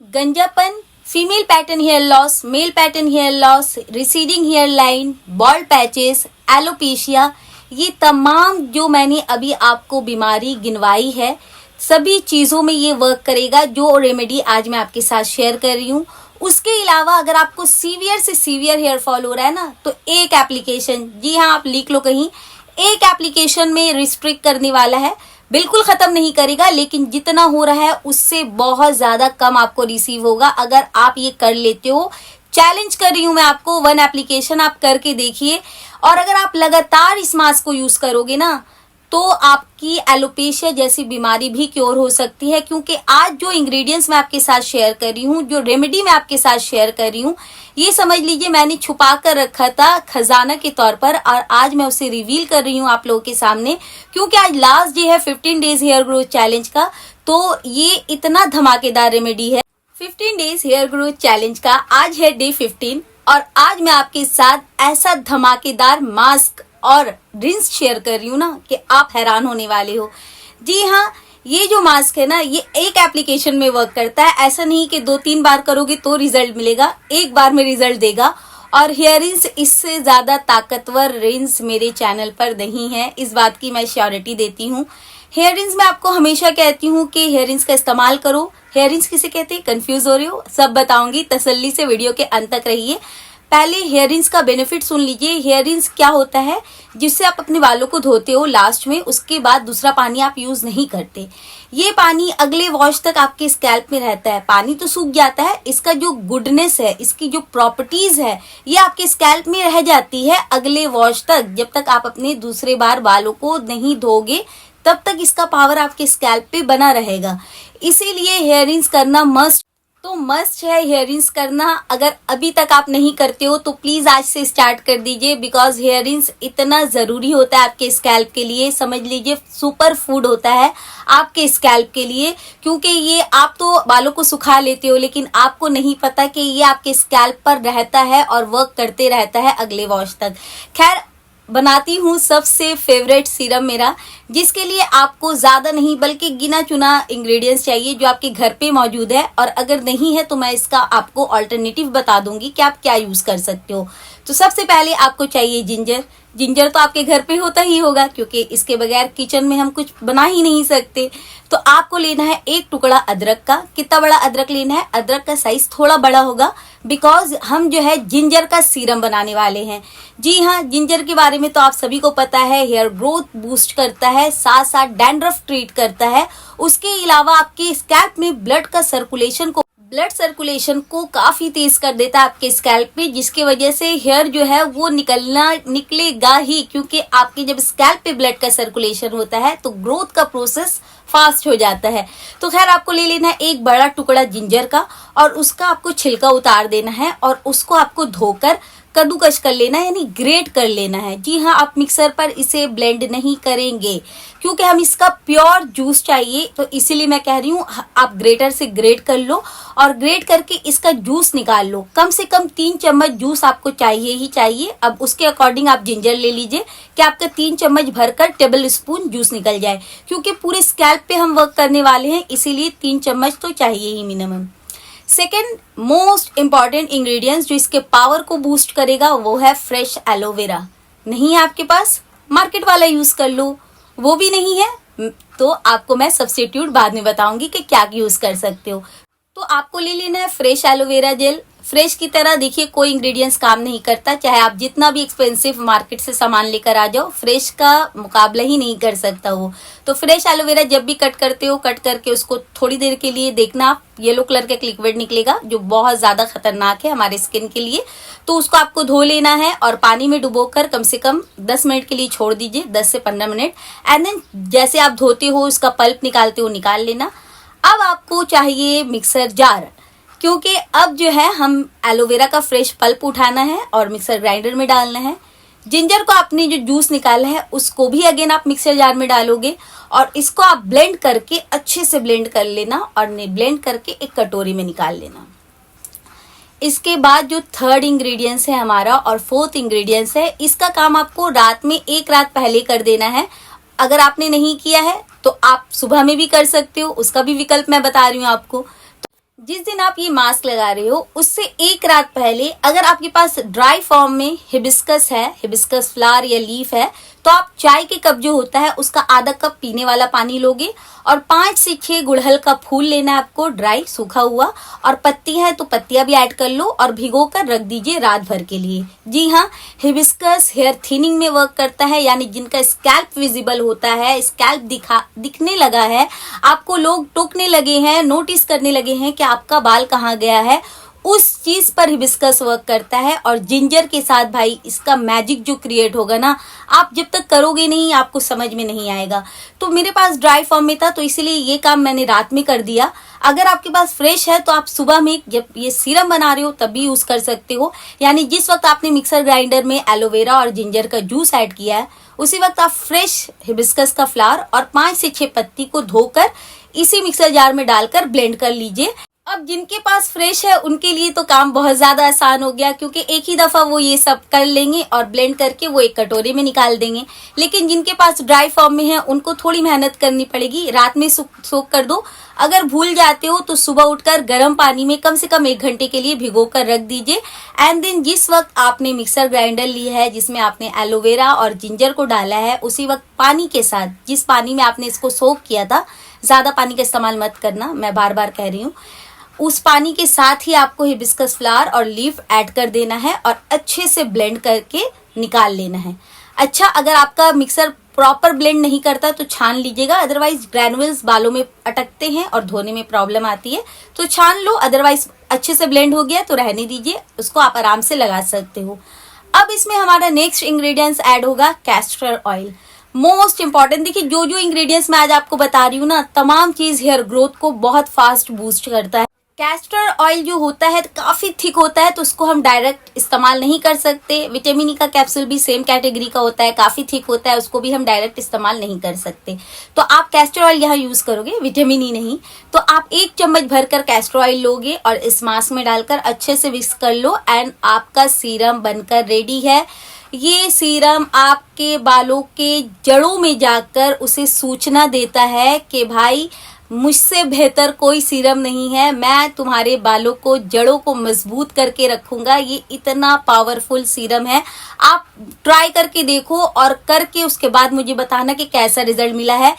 गंजापन, female pattern hair loss, male pattern hair loss, receding hair line, bald patches, alopecia, ये तमाम जो मैंने अभी आपको बीमारी गिनवाई है, सभी चीजों में ये वर्क करेगा जो रेमेडी आज मैं आपके साथ शेयर कर रही हूँ। उसके अलावा अगर आपको सीवियर से सीवियर हेयर फॉल हो रहा है ना, तो एक एप्लीकेशन, जी हाँ आप लिख लो कहीं, एक एप्लीकेशन में रिस्ट्रिक्ट करने वाला है। बिल्कुल खत्म नहीं करेगा, लेकिन जितना हो रहा है उससे बहुत ज्यादा कम आपको रिसीव होगा अगर आप ये कर लेते हो। चैलेंज कर रही हूं मैं आपको, वन एप्लीकेशन आप करके देखिए, और अगर आप लगातार इस मास्क को यूज करोगे ना, तो आपकी एलोपेशिया जैसी बीमारी भी क्योर हो सकती है। क्योंकि आज जो इंग्रेडिएंट्स मैं आपके साथ शेयर कर रही हूँ, जो रेमेडी मैं आपके साथ शेयर कर रही हूँ, ये समझ लीजिए मैंने छुपा कर रखा था खजाना के तौर पर, और आज मैं उसे रिवील कर रही हूँ आप लोगों के सामने। क्योंकि आज लास्ट डे है 15 डेज हेयर ग्रोथ चैलेंज का, तो ये इतना धमाकेदार रेमेडी है 15 डेज हेयर ग्रोथ चैलेंज का। आज है डे 15 और आज मैं आपके साथ ऐसा धमाकेदार मास्क और रिंस शेयर कर रही हूँ ना कि आप हैरान होने वाले हो। जी हाँ, ये जो मास्क है ना, ये एक एप्लीकेशन में वर्क करता है। ऐसा नहीं कि 2-3 बार करोगे तो रिजल्ट मिलेगा, एक बार में रिजल्ट देगा। और हेयर रिंस इससे ज्यादा ताकतवर रिंस मेरे चैनल पर नहीं है, इस बात की मैं श्योरिटी देती हूँ। हेयर रिंस मैं आपको हमेशा कहती हूँ कि हेयर रिंस का इस्तेमाल करो। हेयर रिंस किसे कहते हैं, कंफ्यूज हो रहे हो, सब बताऊंगी, तसल्ली से वीडियो के अंत तक रहिए। पहले हेयर रिंस का बेनिफिट सुन लीजिए। हेयर रिंस क्या होता है, जिससे आप अपने बालों को धोते हो लास्ट में, उसके बाद दूसरा पानी आप यूज नहीं करते। ये पानी अगले वॉश तक आपके स्कैल्प में रहता है। पानी तो सूख जाता है, इसका जो गुडनेस है, इसकी जो प्रॉपर्टीज है, ये आपके स्कैल्प में रह जाती है अगले वॉश तक। जब तक आप अपने दूसरे बार बालों को नहीं धोगे, तब तक इसका पावर आपके स्कैल्प पे बना रहेगा। इसीलिए हेयर रिंस करना मस्ट है हेयर रिंस करना। अगर अभी तक आप नहीं करते हो तो प्लीज आज से स्टार्ट कर दीजिए, बिकॉज हेयर रिंस इतना जरूरी होता है आपके स्कैल्प के लिए। समझ लीजिए सुपर फूड होता है आपके स्कैल्प के लिए। क्योंकि ये आप तो बालों को सुखा लेते हो, लेकिन आपको नहीं पता कि ये आपके स्कैल्प पर रहता है और वर्क करते रहता है अगले वॉश तक। खैर, बनाती हूँ सबसे फेवरेट सीरम मेरा, जिसके लिए आपको ज्यादा नहीं बल्कि गिना चुना इंग्रेडिएंट्स चाहिए जो आपके घर पे मौजूद है। और अगर नहीं है तो मैं इसका आपको ऑल्टरनेटिव बता दूंगी कि आप क्या यूज कर सकते हो। तो सबसे पहले आपको चाहिए जिंजर। जिंजर तो आपके घर पे होता ही होगा, क्योंकि इसके बगैर किचन में हम कुछ बना ही नहीं सकते। तो आपको लेना है एक टुकड़ा अदरक का। कितना बड़ा अदरक लेना है, अदरक का साइज थोड़ा बड़ा होगा, बिकॉज हम जो है जिंजर का सीरम बनाने वाले हैं। जी हाँ, जिंजर के बारे में तो आप सभी को पता है, हेयर ग्रोथ बूस्ट करता है, साथ साथ डैंड्रफ ट्रीट करता है। उसके अलावा आपके स्कैल्प में ब्लड सर्कुलेशन को काफी तेज कर देता है आपके स्कैल्प पे, जिसकी वजह से हेयर जो है वो निकलेगा ही। क्योंकि आपके जब स्कैल्प पे ब्लड का सर्कुलेशन होता है तो ग्रोथ का प्रोसेस फास्ट हो जाता है। तो खैर, आपको ले लेना है एक बड़ा टुकड़ा जिंजर का, और उसका आपको छिलका उतार देना है, और उसको आपको धोकर कद्दूकस कर लेना है, यानी ग्रेट कर लेना है। जी हाँ, आप मिक्सर पर इसे ब्लेंड नहीं करेंगे, क्योंकि हम इसका प्योर जूस चाहिए। तो इसीलिए मैं कह रही हूँ आप ग्रेटर से ग्रेट कर लो, और ग्रेट करके इसका जूस निकाल लो। कम से कम 3 चम्मच जूस आपको चाहिए ही चाहिए। अब उसके अकॉर्डिंग आप जिंजर ले लीजिए कि आपका 3 चम्मच भरकर टेबल स्पून जूस निकल जाए। क्योंकि पूरे स्कैल्प पे हम वर्क करने वाले हैं, इसीलिए 3 चम्मच तो चाहिए ही minimum. Second most important ingredients जो इसके पावर को बूस्ट करेगा, वो है फ्रेश एलोवेरा। नहीं है आपके पास, मार्केट वाला यूज कर लो। वो भी नहीं है तो आपको मैं सब्स्टिट्यूट बाद में बताऊंगी कि क्या यूज कर सकते हो। तो आपको ले लेना है फ्रेश एलोवेरा जेल। फ्रेश की तरह देखिए कोई इंग्रेडिएंट्स काम नहीं करता, चाहे आप जितना भी एक्सपेंसिव मार्केट से सामान लेकर आ जाओ, फ्रेश का मुकाबला ही नहीं कर सकता वो। तो फ्रेश एलोवेरा जब भी कट करते हो, कट करके उसको थोड़ी देर के लिए देखना, आप येलो कलर का लिक्विड निकलेगा जो बहुत ज्यादा खतरनाक है हमारे स्किन के लिए। तो उसको आपको धो लेना है और पानी में डुबोकर कम से कम 10 मिनट के लिए छोड़ दीजिए, 10 से 15 मिनट। एंड देन जैसे आप धोते हो उसका पल्प निकालते हो, निकाल लेना। अब आपको चाहिए मिक्सर जार, क्योंकि अब जो है हम एलोवेरा का फ्रेश पल्प उठाना है और मिक्सर ग्राइंडर में डालना है। जिंजर को आपने जो जूस निकाला है उसको भी अगेन आप मिक्सर जार में डालोगे, और इसको आप ब्लेंड करके अच्छे से ब्लेंड कर लेना, और ब्लेंड करके एक कटोरी में निकाल लेना। इसके बाद जो थर्ड इंग्रेडिएंट्स है हमारा और फोर्थ इंग्रेडिएंट्स है, इसका काम आपको रात में 1 रात पहले कर देना है। अगर आपने नहीं किया है तो आप सुबह में भी कर सकते हो, उसका भी विकल्प मैं बता रही हूँ आपको। जिस दिन आप ये मास्क लगा रहे हो उससे एक रात पहले अगर आपके पास ड्राई फॉर्म में हिबिस्कस है, हिबिस्कस फ्लावर या लीफ है, तो आप चाय के कप जो होता है उसका आधा कप पीने वाला पानी लोगे और 5 से 6 गुड़हल का फूल लेना है आपको, ड्राई सूखा हुआ, और पत्ती है तो पत्तियां भी ऐड कर लो और भिगो कर रख दीजिए रात भर के लिए। जी हाँ, हिबिस्कस हेयर थिनिंग में वर्क करता है, यानी जिनका स्कैल्प विजिबल होता है, स्कैल्प दिखने लगा है, आपको लोग टोकने लगे हैं, नोटिस करने लगे हैं कि आपका बाल कहाँ गया है, उस चीज पर हिबिस्कस वर्क करता है। और जिंजर के साथ भाई इसका मैजिक जो क्रिएट होगा ना, आप जब तक करोगे नहीं आपको समझ में नहीं आएगा। तो मेरे पास ड्राई फॉर्म में था तो इसलिए ये काम मैंने रात में कर दिया। अगर आपके पास फ्रेश है तो आप सुबह में जब ये सीरम बना रहे हो तब भी यूज कर सकते हो, यानी जिस वक्त आपने मिक्सर ग्राइंडर में एलोवेरा और जिंजर का जूस ऐड किया है उसी वक्त आप फ्रेश हिबिस्कस का फ्लावर और 5 से 6 पत्ती को धोकर इसी मिक्सर जार में डालकर ब्लेंड कर लीजिए। अब जिनके पास फ्रेश है उनके लिए तो काम बहुत ज्यादा आसान हो गया, क्योंकि एक ही दफा वो ये सब कर लेंगे और ब्लेंड करके वो एक कटोरे में निकाल देंगे। लेकिन जिनके पास ड्राई फॉर्म में है उनको थोड़ी मेहनत करनी पड़ेगी। रात में सोक कर दो, अगर भूल जाते हो तो सुबह उठकर गर्म पानी में कम से कम 1 घंटे के लिए भिगो कर रख दीजिए। एंड देन जिस वक्त आपने मिक्सर ग्राइंडर लिया है जिसमें आपने एलोवेरा और जिंजर को डाला है, उसी वक्त पानी के साथ, जिस पानी में आपने इसको सोक किया था, ज्यादा पानी का इस्तेमाल मत करना, मैं बार बार कह रही हूँ, उस पानी के साथ ही आपको हिबिस्कस फ्लावर और लीफ ऐड कर देना है और अच्छे से ब्लेंड करके निकाल लेना है। अच्छा, अगर आपका मिक्सर प्रॉपर ब्लेंड नहीं करता तो छान लीजिएगा, अदरवाइज ग्रैनुअल्स बालों में अटकते हैं और धोने में प्रॉब्लम आती है, तो छान लो। अदरवाइज अच्छे से ब्लेंड हो गया तो रहने दीजिए, उसको आप आराम से लगा सकते हो। अब इसमें हमारा नेक्स्ट इंग्रेडिएंट्स ऐड होगा कैस्टर ऑयल, मोस्ट इंपॉर्टेंट। देखिए जो जो इंग्रेडिएंट्स मैं आज आपको बता रही हूँ ना, तमाम चीज हेयर ग्रोथ को बहुत फास्ट बूस्ट करता है। कैस्टर ऑयल जो होता है काफी थिक होता है तो उसको हम डायरेक्ट इस्तेमाल नहीं कर सकते। विटामिन ई का कैप्सूल भी सेम कैटेगरी का होता है, काफी थिक होता है, उसको भी हम डायरेक्ट इस्तेमाल नहीं कर सकते। तो आप कैस्टर ऑयल यहाँ यूज करोगे, विटामिन ई नहीं। तो आप 1 चम्मच भरकर कैस्टर ऑयल लोगे और इस मास्क में डालकर अच्छे से विक्स कर लो एंड आपका सीरम बनकर रेडी है। ये सीरम आपके बालों के जड़ों में जाकर उसे सूचना देता है कि भाई मुझसे बेहतर कोई सीरम नहीं है, मैं तुम्हारे बालों को, जड़ों को मजबूत करके रखूंगा। ये इतना पावरफुल सीरम है, आप ट्राई करके देखो और करके उसके बाद मुझे बताना कि कैसा रिजल्ट मिला है।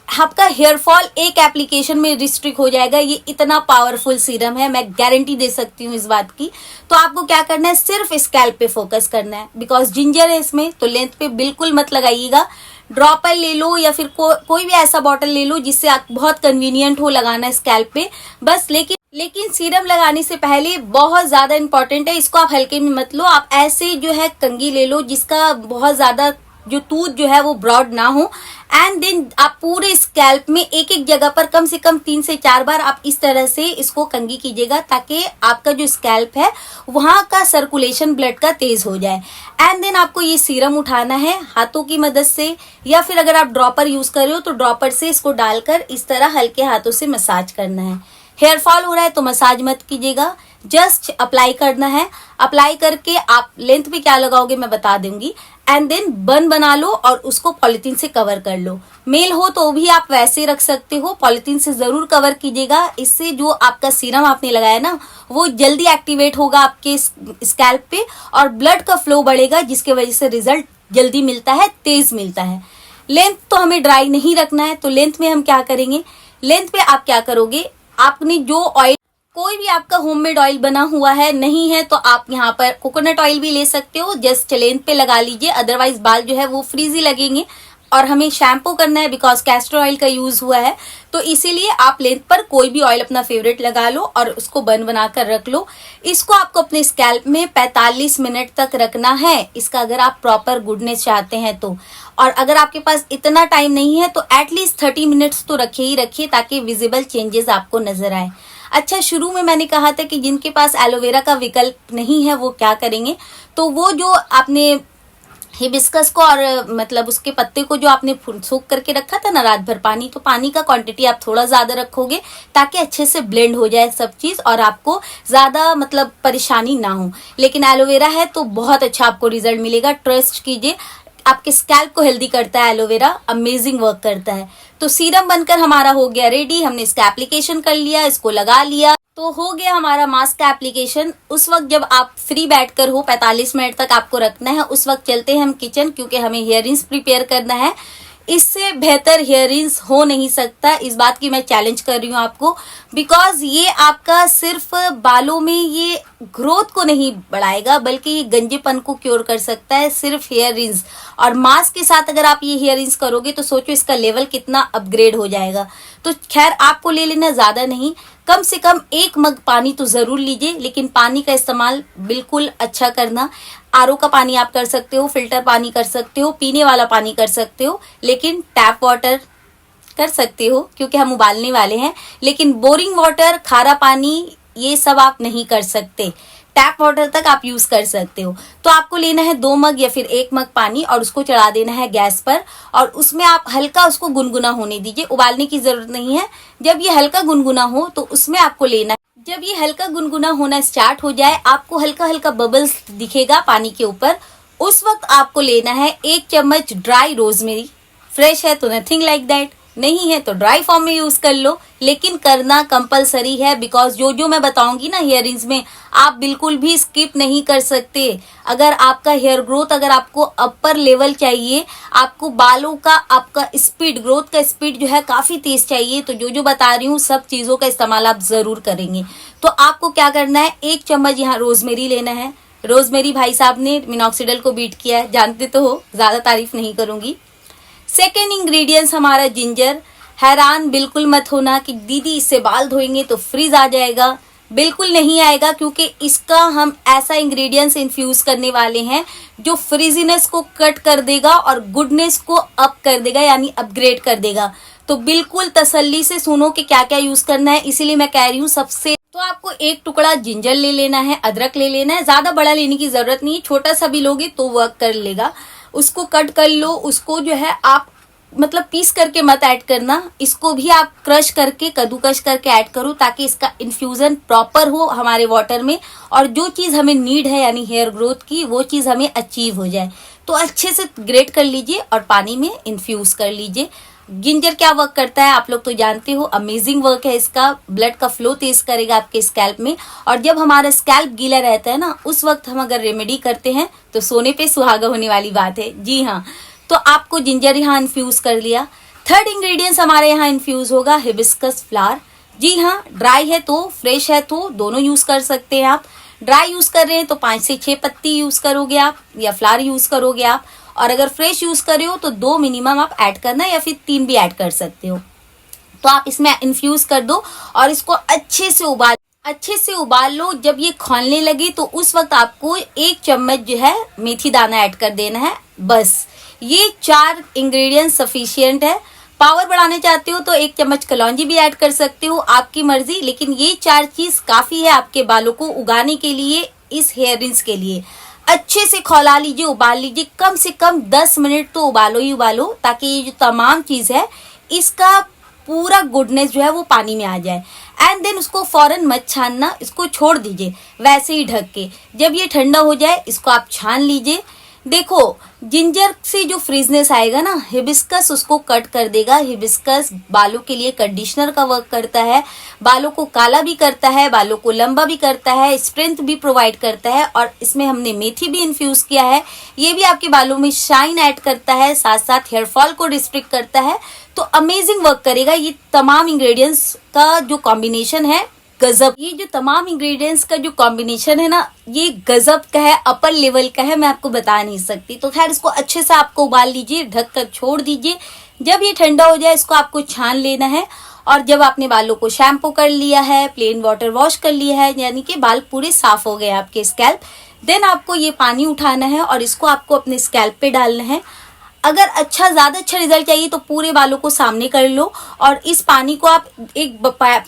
आपका हेयर फॉल एक एप्लीकेशन में रिस्ट्रिक्ट हो जाएगा, ये इतना पावरफुल सीरम है, मैं गारंटी दे सकती हूँ इस बात की। तो आपको क्या करना है, सिर्फ स्कैल्प पे फोकस करना है, बिकॉज जिंजर है इसमें, तो लेंथ पे बिल्कुल मत लगाइएगा। ड्रॉपर ले लो या फिर कोई भी ऐसा बॉटल ले लो जिससे आप बहुत कन्वीनियंट हो लगाना स्कैल्प पे बस। लेकिन सीरम लगाने से पहले बहुत ज्यादा इंपॉर्टेंट है, इसको आप हल्के में मत लो, आप ऐसे जो है कंघी ले लो जिसका बहुत ज्यादा जो टूथ जो है वो ब्रॉड ना हो। एंड देन आप पूरे स्कैल्प में एक एक जगह पर कम से कम 3 से 4 बार आप इस तरह से इसको कंघी कीजिएगा, ताकि आपका जो स्कैल्प है वहां का सर्कुलेशन ब्लड का तेज हो जाए। एंड देन आपको ये सीरम उठाना है हाथों की मदद से, या फिर अगर आप ड्रॉपर यूज कर रहे हो तो ड्रॉपर से इसको डालकर इस तरह हल्के हाथों से मसाज करना है। हेयर फॉल हो रहा है तो मसाज मत कीजिएगा, जस्ट अप्लाई करना है। अप्लाई करके आप लेंथ पे क्या लगाओगे मैं बता दूंगी। एंड देन बन बना लो और उसको पॉलिथीन से कवर कर लो। मेल हो तो भी आप वैसे रख सकते हो, पॉलिथीन से जरूर कवर कीजिएगा। इससे जो आपका सीरम आपने लगाया ना वो जल्दी एक्टिवेट होगा आपके स्कैल्प पे और ब्लड का फ्लो बढ़ेगा, जिसके वजह से रिजल्ट जल्दी मिलता है, तेज मिलता है। लेंथ तो हमें ड्राई नहीं रखना है, तो लेंथ में हम क्या करेंगे, लेंथ पे आप क्या करोगे, आपने जो ऑयल, कोई भी आपका होममेड ऑयल बना हुआ है, नहीं है तो आप यहाँ पर कोकोनट ऑयल भी ले सकते हो, जस्ट लेंथ पे लगा लीजिए, अदरवाइज बाल जो है वो फ्रीजी लगेंगे। और हमें शैम्पू करना है बिकॉज कैस्टर ऑयल का यूज हुआ है, तो इसीलिए आप लेंथ पर कोई भी ऑयल अपना फेवरेट लगा लो और उसको बन बना कर रख लो। इसको आपको अपने स्कैल्प में 45 मिनट तक रखना है, इसका अगर आप प्रॉपर गुडनेस चाहते हैं तो। और अगर आपके पास इतना टाइम नहीं है तो एटलीस्ट 30 मिनट्स तो रखिए ही रखिए, ताकि विजिबल चेंजेस आपको नजर आए। अच्छा, शुरू में मैंने कहा था कि जिनके पास एलोवेरा का विकल्प नहीं है वो क्या करेंगे, तो वो जो आपने हिबिस्कस को और मतलब उसके पत्ते को जो आपने सोख करके रखा था ना रात भर पानी, तो पानी का क्वांटिटी आप थोड़ा ज्यादा रखोगे ताकि अच्छे से ब्लेंड हो जाए सब चीज और आपको ज्यादा मतलब परेशानी ना हो। लेकिन एलोवेरा है तो बहुत अच्छा आपको रिजल्ट मिलेगा, ट्रस्ट कीजिए। आपके स्कैल्प को हेल्दी करता है एलोवेरा, अमेजिंग वर्क करता है। तो सीरम बनकर हमारा हो गया रेडी, हमने इसका एप्लीकेशन कर लिया, इसको लगा लिया। तो हो गया हमारा मास्क का एप्लीकेशन। उस वक्त जब आप फ्री बैठकर हो, 45 मिनट तक आपको रखना है, उस वक्त चलते हैं हम किचन, क्योंकि हमें हेयर रिंस प्रिपेयर करना है। इससे बेहतर हेयर रिंस हो नहीं सकता, इस बात की मैं चैलेंज कर रही हूँ आपको, बिकॉज ये आपका सिर्फ बालों में ये ग्रोथ को नहीं बढ़ाएगा, बल्कि ये गंजेपन को क्योर कर सकता है, सिर्फ हेयर रिंस। और मास्क के साथ अगर आप ये हेयर रिंस करोगे तो सोचो इसका लेवल कितना अपग्रेड हो जाएगा। तो खैर आपको ले लेना ज्यादा नहीं, कम से कम 1 मग पानी तो जरूर लीजिए, लेकिन पानी का इस्तेमाल बिल्कुल अच्छा करना। आरओ का पानी आप कर सकते हो, फिल्टर पानी कर सकते हो, पीने वाला पानी कर सकते हो, लेकिन टैप वाटर कर सकते हो क्योंकि हम उबालने वाले हैं। लेकिन बोरिंग वाटर, खारा पानी, ये सब आप नहीं कर सकते। टैप वाटर तक आप यूज कर सकते हो। तो आपको लेना है 2 मग या फिर 1 मग पानी और उसको चढ़ा देना है गैस पर, और उसमें आप हल्का उसको गुनगुना होने दीजिए, उबालने की जरूरत नहीं है। जब ये हल्का गुनगुना हो तो उसमें आपको लेना है, जब ये हल्का गुनगुना होना स्टार्ट हो जाए, आपको हल्का हल्का बबल्स दिखेगा पानी के ऊपर, उस वक्त आपको लेना है 1 चम्मच ड्राई रोजमेरी। फ्रेश है तो नथिंग लाइक दैट, नहीं है तो ड्राई फॉर्म में यूज कर लो, लेकिन करना कंपलसरी है, बिकॉज जो जो मैं बताऊंगी ना हेयर रिंग्स में, आप बिल्कुल भी स्किप नहीं कर सकते। अगर आपका हेयर ग्रोथ, अगर आपको अपर लेवल चाहिए, आपको बालों का, आपका स्पीड, ग्रोथ का स्पीड जो है काफी तेज चाहिए, तो जो जो बता रही हूँ सब चीजों का इस्तेमाल आप जरूर करेंगे। तो आपको क्या करना है, 1 चम्मच यहाँ रोजमेरी लेना है। रोजमेरी भाई साहब ने मिनॉक्सिडिल को बीट किया है, जानते तो हो, ज्यादा तारीफ नहीं करूंगी। सेकेंड इंग्रेडिएंट्स हमारा जिंजर। हैरान बिल्कुल मत होना कि दीदी इससे बाल धोएंगे तो फ्रीज आ जाएगा, बिल्कुल नहीं आएगा, क्योंकि इसका हम ऐसा इंग्रेडिएंट्स इन्फ्यूज करने वाले हैं जो फ्रीजीनेस को कट कर देगा और गुडनेस को अप कर देगा, यानी अपग्रेड कर देगा। तो बिल्कुल तसल्ली से सुनो कि क्या क्या यूज करना है, इसीलिए मैं कह रही हूँ सबसे। तो आपको 1 टुकड़ा जिंजर ले लेना है, अदरक ले लेना है, ज्यादा बड़ा लेने की जरूरत नहीं, छोटा सा भी लोगे तो वर्क कर लेगा। उसको कट कर लो, उसको जो है आप मतलब पीस करके मत ऐड करना, इसको भी आप क्रश करके, कद्दूकश करके ऐड करो, ताकि इसका इन्फ्यूजन प्रॉपर हो हमारे वाटर में, और जो चीज हमें नीड है यानी हेयर ग्रोथ की, वो चीज हमें अचीव हो जाए। तो अच्छे से ग्रेट कर लीजिए और पानी में इन्फ्यूज कर लीजिए। जिंजर क्या वर्क करता है आप लोग तो जानते हो, अमेजिंग वर्क है इसका, ब्लड का फ्लो तेज करेगा आपके स्कैल्प में, और जब हमारा स्कैल्प गीला रहता है ना, उस वक्त हम अगर रेमेडी करते हैं तो सोने पे सुहागा होने वाली बात है। जी हाँ, तो आपको जिंजर यहाँ इन्फ्यूज कर लिया। थर्ड इंग्रेडिएंट्स हमारे यहाँ इन्फ्यूज होगा हिबिस्कस फ्लावर। जी हाँ, ड्राई है तो, फ्रेश है तो, दोनों यूज कर सकते हैं आप। ड्राई यूज कर रहे हैं तो 5 से 6 पत्ती यूज करोगे आप, या फ्लावर यूज करोगे आप, और अगर फ्रेश यूज कर रहे हो तो 2 मिनिमम आप ऐड करना, या फिर 3 भी ऐड कर सकते हो। तो आप इसमें इन्फ्यूज कर दो और इसको अच्छे से उबाल लो। जब ये खौलने लगे तो उस वक्त आपको 1 चम्मच जो है मेथी दाना ऐड कर देना है। बस ये 4 इंग्रेडिएंट सफिशियंट है। पावर बढ़ाने चाहते हो तो 1 चम्मच कलौंजी भी ऐड कर सकते हो, आपकी मर्जी, लेकिन ये 4 चीज काफी है आपके बालों को उगाने के लिए, इस हेयर रिंस के लिए। अच्छे से खौला लीजिए, उबाल लीजिए, कम से कम 10 मिनट तो उबालो ही उबालो, ताकि ये जो तमाम चीज है इसका पूरा गुडनेस जो है वो पानी में आ जाए। एंड देन उसको फौरन मत छानना, इसको छोड़ दीजिए वैसे ही ढक के। जब ये ठंडा हो जाए इसको आप छान लीजिए। देखो जिंजर से जो फ्रीजनेस आएगा ना, हिबिस्कस उसको कट कर देगा। हिबिस्कस बालों के लिए कंडीशनर का वर्क करता है, बालों को काला भी करता है, बालों को लंबा भी करता है, स्ट्रेंथ भी प्रोवाइड करता है, और इसमें हमने मेथी भी इन्फ्यूज किया है, ये भी आपके बालों में शाइन ऐड करता है, साथ साथ हेयर फॉल को रिस्ट्रिक्ट करता है। तो अमेजिंग वर्क करेगा ये तमाम इंग्रेडिएंट्स का जो कॉम्बिनेशन है, गजब। ये जो तमाम इंग्रेडिएंट्स का जो कॉम्बिनेशन है ना, ये गजब का है, अपर लेवल का है, मैं आपको बता नहीं सकती। तो खैर इसको अच्छे से आपको उबाल लीजिए, ढक कर छोड़ दीजिए। जब ये ठंडा हो जाए इसको आपको छान लेना है, और जब आपने बालों को शैम्पू कर लिया है, प्लेन वाटर वॉश कर लिया है, यानी कि बाल पूरे साफ हो गए आपके स्कैल्प, देन आपको ये पानी उठाना है और इसको आपको अपने स्कैल्प पे डालना है। अगर ज्यादा अच्छा रिजल्ट चाहिए तो पूरे बालों को सामने कर लो, और इस पानी को आप एक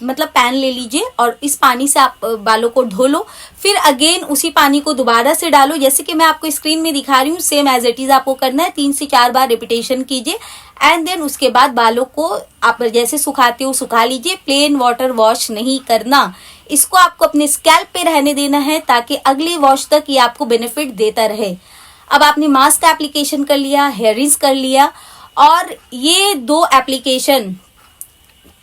मतलब पैन ले लीजिए और इस पानी से आप बालों को धो लो। फिर अगेन उसी पानी को दोबारा से डालो, जैसे कि मैं आपको स्क्रीन में दिखा रही हूँ, सेम एज इट इज आपको करना है। 3 से 4 बार रिपीटेशन कीजिए, एंड देन उसके बाद बालों को आप जैसे सुखाते हो सुखा लीजिए। प्लेन वाटर वॉश नहीं करना, इसको आपको अपने स्कैल्प पे रहने देना है, ताकि अगले वॉश तक ये आपको बेनिफिट देता रहे। अब आपने मास्क का एप्लीकेशन कर लिया, हेयर रिंस कर लिया, और ये 2 एप्लीकेशन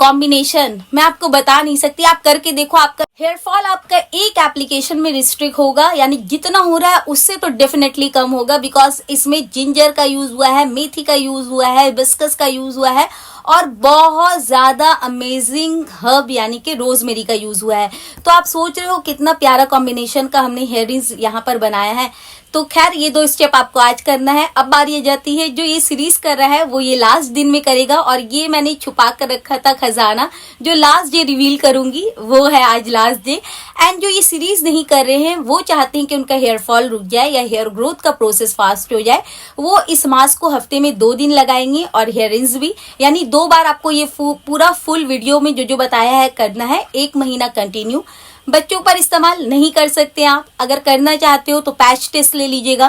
कॉम्बिनेशन मैं आपको बता नहीं सकती, आप करके देखो। आपका हेयर फॉल आपका एक एप्लीकेशन में रिस्ट्रिक्ट होगा, यानी जितना हो रहा है उससे तो डेफिनेटली कम होगा, बिकॉज इसमें जिंजर का यूज हुआ है, मेथी का यूज हुआ है, हिबिस्कस का यूज हुआ है और बहुत ज्यादा अमेजिंग हर्ब यानी कि रोजमेरी का यूज हुआ है। तो आप सोच रहे हो कितना प्यारा कॉम्बिनेशन का हमने हेयरिंग्स यहाँ पर बनाया है। तो खैर ये 2 स्टेप आपको आज करना है। अब बारी आ जाती है जो ये सीरीज कर रहा है वो ये लास्ट दिन में करेगा, और ये मैंने छुपा कर रखा था खजाना, जो लास्ट डे रिवील करूंगी वो है आज लास्ट डे। एंड जो ये सीरीज नहीं कर रहे हैं वो चाहते हैं कि उनका हेयर फॉल रुक जाए या हेयर ग्रोथ का प्रोसेस फास्ट हो जाए, वो इस मास्क को हफ्ते में 2 दिन लगाएंगे और हेयरिंग्स भी, यानी 2 बार आपको ये पूरा फुल वीडियो में जो जो बताया है करना है, 1 महीना कंटिन्यू। बच्चों पर इस्तेमाल नहीं कर सकते आप, अगर करना चाहते हो तो पैच टेस्ट ले लीजिएगा।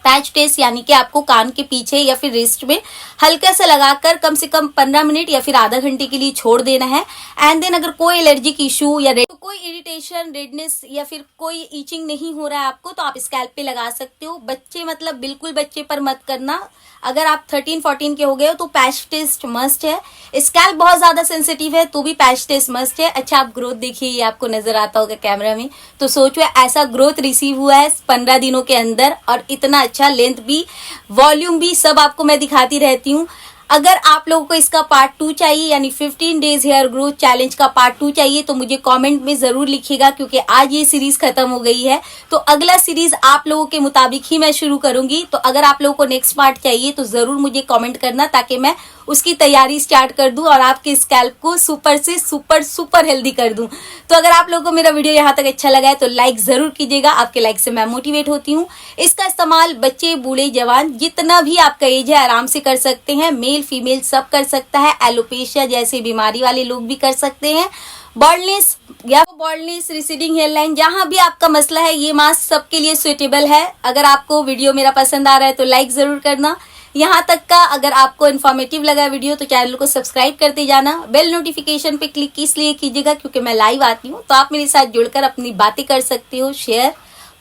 पैच टेस्ट यानी कि आपको कान के पीछे या फिर रिस्ट में हल्का सा लगाकर कम से कम 15 मिनट या फिर आधा घंटे के लिए छोड़ देना है। एंड देन अगर कोई एलर्जिक इशू या कोई इरिटेशन, रेडनेस या फिर कोई ईचिंग नहीं हो रहा है आपको, तो आप स्कैल्प पे लगा सकते हो। बच्चे मतलब बिल्कुल बच्चे पर मत करना, अगर आप 13-14 के हो गए हो तो पैच टेस्ट मस्ट है। स्कैल्प बहुत ज्यादा सेंसिटिव है तो भी पैच टेस्ट मस्ट है। अच्छा आप ग्रोथ देखिए, ये आपको नजर आता होगा कैमरा में, तो सोचो ऐसा ग्रोथ रिसीव हुआ है 15 दिनों के अंदर, और इतना अच्छा लेंथ भी, वॉल्यूम भी, सब आपको मैं दिखाती रहती हूँ। अगर आप लोगों को इसका पार्ट 2 चाहिए, यानी 15 डेज हेयर ग्रोथ चैलेंज का पार्ट 2 चाहिए, तो मुझे कमेंट में जरूर लिखिएगा, क्योंकि आज ये सीरीज खत्म हो गई है तो अगला सीरीज आप लोगों के मुताबिक ही मैं शुरू करूंगी। तो अगर आप लोगों को नेक्स्ट पार्ट चाहिए तो जरूर मुझे कमेंट करना, ताकि मैं उसकी तैयारी स्टार्ट कर दूं और आपके स्कैल्प को सुपर से सुपर सुपर हेल्दी कर दूं। तो अगर आप लोगों को मेरा वीडियो यहाँ तक अच्छा लगा है तो लाइक जरूर कीजिएगा, आपके लाइक से मैं मोटिवेट होती हूँ। इसका इस्तेमाल बच्चे, बूढ़े, जवान, जितना भी आपका एज है आराम से कर सकते हैं, मेल फीमेल सब कर सकता है। एलोपेशिया जैसे बीमारी वाले लोग भी कर सकते हैं। बॉल्डनेस या बॉल्डनेस, रिसीडिंग हेयरलाइन, जहां भी आपका मसला है ये मास्क सबके लिए सुटेबल है। अगर आपको वीडियो मेरा पसंद आ रहा है तो लाइक जरूर करना। यहाँ तक का अगर आपको इन्फॉर्मेटिव लगा वीडियो तो चैनल को सब्सक्राइब करते जाना। बेल नोटिफिकेशन पे क्लिक इसलिए कीजिएगा क्योंकि मैं लाइव आती हूँ, तो आप मेरे साथ जुड़कर अपनी बातें कर सकते हो शेयर,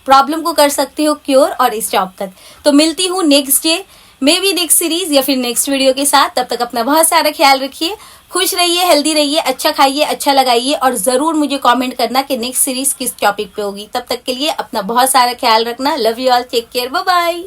प्रॉब्लम को कर सकते हो क्योर, और स्टॉप तक। तो मिलती हूँ next day, may be next series या फिर नेक्स्ट वीडियो के साथ। तब तक अपना बहुत सारा ख्याल रखिए, खुश रहिए, हेल्दी रहिए, अच्छा खाइए, अच्छा लगाइए, और जरूर मुझे कमेंट करना कि नेक्स्ट सीरीज किस टॉपिक पे होगी। तब तक के लिए अपना बहुत सारा ख्याल रखना। Love you all, take care, bye bye.